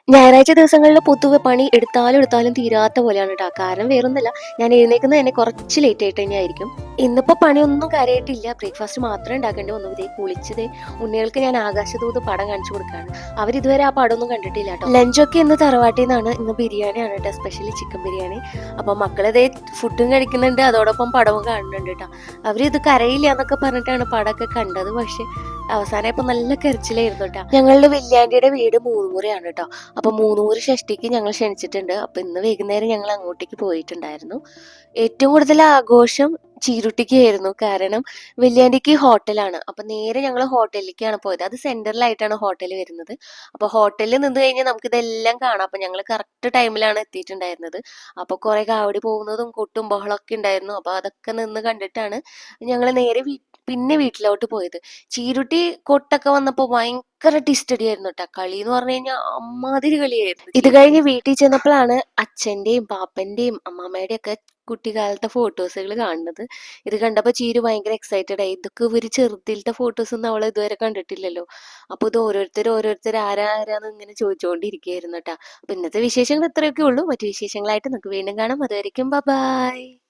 ഞായറാഴ്ച ദിവസങ്ങളിൽ പൊതുവെ പണി എടുത്താലും എടുത്താലും തീരാത്ത പോലെയാണ് കേട്ടോ. കാരണം വേറൊന്നുമല്ല, ഞാൻ എഴുന്നേക്കുന്നത് തന്നെ കുറച്ച് ലേറ്റ് ആയിട്ട് തന്നെയായിരിക്കും. ഇന്നിപ്പോ പണിയൊന്നും കാര്യമായിട്ടില്ല, ബ്രേക്ക്ഫാസ്റ്റ് മാത്രമേ ഉണ്ടാക്കേണ്ടി വന്നു. ഇതേ കുളിച്ചതേ ഉണ്ണികൾക്ക് ഞാൻ ആകാശദൂത് പടം കാണിച്ചു കൊടുക്കുകയാണ്. അവരിതുവരെ ആ പടമൊന്നും കണ്ടിട്ടില്ല കേട്ടോ. ലഞ്ചൊക്കെ ഇന്ന് തറവാട്ടിൽ നിന്നാണ്. ഇന്ന് ബിരിയാണിയാണ് കേട്ടോ, സ്പെഷ്യലി ചിക്കൻ ബിരിയാണി. അപ്പൊ മക്കളിതേ ഫുഡും കഴിക്കുന്നുണ്ട്, അതോടൊപ്പം പടവും കാണുന്നുണ്ട് കേട്ടോ. അവരിത് കരയില്ല എന്നൊക്കെ പറഞ്ഞിട്ടാണ് പടമൊക്കെ കണ്ടത്. പക്ഷെ അവസാനം ഇപ്പൊ നല്ല കരച്ചിലായിരുന്നു കേട്ടോ. ഞങ്ങളുടെ വല്യാണ്ടിയുടെ വീട് മൂന്നുമുറിയാണ് കേട്ടോ. അപ്പൊ മൂന്നുമുറി ഷഷ്ടിക്ക് ഞങ്ങൾ ക്ഷണിച്ചിട്ടുണ്ട്. അപ്പൊ ഇന്ന് വൈകുന്നേരം ഞങ്ങൾ അങ്ങോട്ടേക്ക് പോയിട്ടുണ്ടായിരുന്നു. ഏറ്റവും കൂടുതൽ ആഘോഷം ചീരുട്ടിക്കായിരുന്നു. കാരണം വല്യാണ്ടിക്ക് ഹോട്ടലാണ്. അപ്പൊ നേരെ ഞങ്ങൾ ഹോട്ടലിലേക്കാണ് പോയത്. അത് സെന്ററിലായിട്ടാണ് ഹോട്ടൽ വരുന്നത്. അപ്പൊ ഹോട്ടലിൽ നിന്ന് കഴിഞ്ഞാൽ നമുക്ക് ഇതെല്ലാം കാണാം. അപ്പൊ ഞങ്ങൾ കറക്റ്റ് ടൈമിലാണ് എത്തിയിട്ടുണ്ടായിരുന്നത്. അപ്പൊ കുറെ കാവടി പോകുന്നതും കൊട്ടും ബഹളമൊക്കെ ഉണ്ടായിരുന്നു. അപ്പൊ അതൊക്കെ നിന്ന് കണ്ടിട്ടാണ് ഞങ്ങൾ നേരെ പിന്നെ വീട്ടിലോട്ട് പോയത്. ചീരുട്ടി കൊട്ടൊക്കെ വന്നപ്പോ ഭയങ്കര ടിസ്റ്റഡിയായിരുന്നു കേട്ടോ. കളി എന്ന് പറഞ്ഞു കഴിഞ്ഞാൽ അമ്മാതിരി കളിയായിരുന്നു. ഇത് കഴിഞ്ഞ് വീട്ടിൽ ചെന്നപ്പോഴാണ് അച്ഛന്റെയും പാപ്പന്റെയും അമ്മാമ്മയുടെയും ഒക്കെ കുട്ടിക്കാലത്തെ ഫോട്ടോസുകൾ കാണുന്നത്. ഇത് കണ്ടപ്പോൾ ചീരു ഭയങ്കര എക്സൈറ്റഡ് ആയി. ഇതൊക്കെ ഇവര് ചെറുതിലത്തെ ഫോട്ടോസ് ഒന്നും അവൾ ഇതുവരെ കണ്ടിട്ടില്ലല്ലോ. അപ്പൊ ഇത് ഓരോരുത്തർ ആരാന്ന് ഇങ്ങനെ ചോദിച്ചുകൊണ്ടിരിക്കുകയായിരുന്നു കേട്ടോ. അപ്പൊ ഇന്നത്തെ വിശേഷങ്ങൾ ഇത്രയൊക്കെ ഉള്ളൂ. മറ്റു വിശേഷങ്ങളായിട്ട് നമുക്ക് വീണ്ടും കാണാം. അതുവരെയ്ക്കും ബൈ.